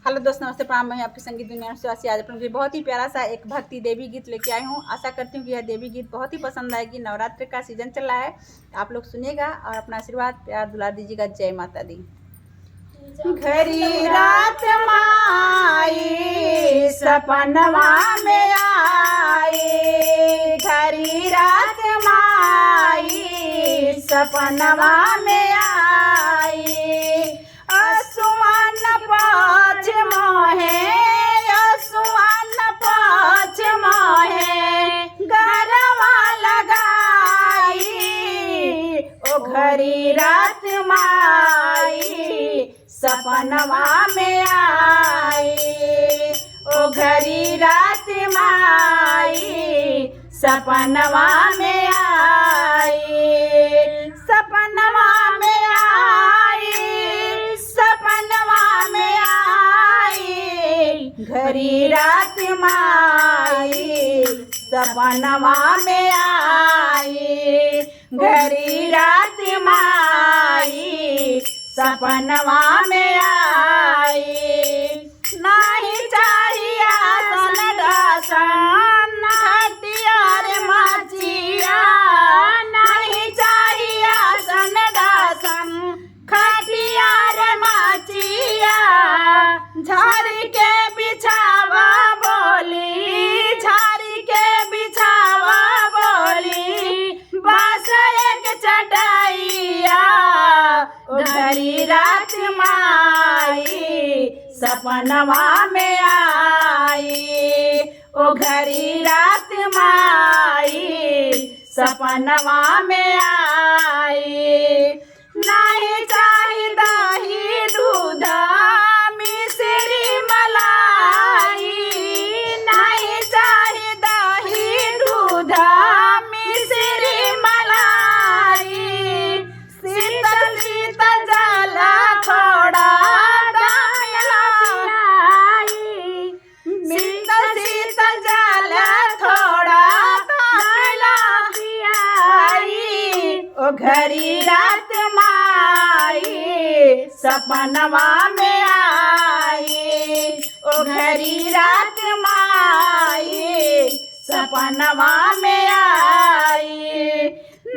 Hello दोस्त, नमस्ते, प्रणाम। मैं आपकी संगीत दुनिया से आज अपने बहुत ही प्यारा सा एक भक्ति देवी गीत लेके आई हूँ। आशा करती हूँ कि यह देवी गीत बहुत ही पसंद आएगी। नवरात्र का सीजन चल रहा है, आप लोग सुनिएगा और अपना आशीर्वाद प्यार दुलार दीजिएगा। जय माता दी। घड़ी रात माई सपनवा में आई, घड़ी रात माई सपनवा में आई, असुवन पाँच मोहे, असुवन पाँच मोहे गरवा लगाई, ओ घड़ी रात माई सपनवा में आई, ओ घड़ी रात माई सपनवा में आई, सपनवा में आई, सपनवा में आई, घड़ी रात माई सपनवा में आई, घड़ी रात माई सपनवा में आई। नहीं चाहिए आसन दासन खटिया रे माचिया, नहीं चाहिए आसन दासन खटिया रे माचिया, झाड़ी के बिछावा बोली, झाड़ी के बिछावा बोली, बस एक चटाइया, ओ घड़ी रात माई सपनवा में आई, ओ घड़ी रात माई सपनवा में आई। नहीं चाहिए दही दूध मिश्री मलाई, नहीं चाहिए दही दूध मिश्री मलाई, शीतल शीतल जल थोड़ा दामिला पिलाई, शीतल शीतल जल थोड़ा दामिला पिलाई, ओ घड़ी रात माई सपनवा में आई, ओ घड़ी रात माई सपनवा में आई।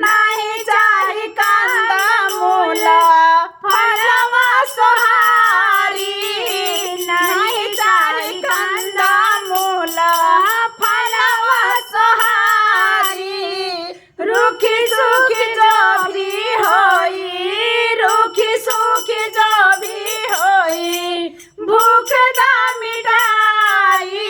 नहीं चाही कंदा मूला फलवा सोहारी, नहीं चाही कंदा मूला फलवा सोहारी, रूखी सूखी जो भी होई, रूखी सूखी जो भी होई, भूख दा मिटाई,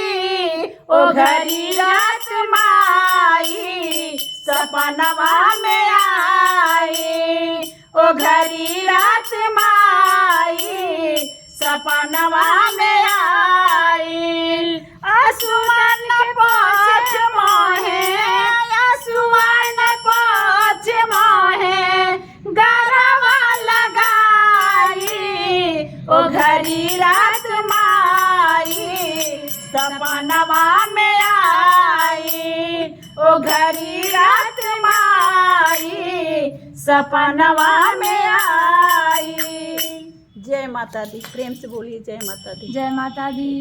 ओ घड़ी रात माई सपनवा में आई, ओ घड़ी रात माई सपनवा में आई। आसमान पाँच मोहे, आसमान पाँच मोहे गरवा लगाई, ओ घड़ी रात माई सपनवा में आई, ओ घड़ी रात माई सपनवा में आई। जय माता दी। प्रेम से बोलिए जय माता दी। जय माता दी।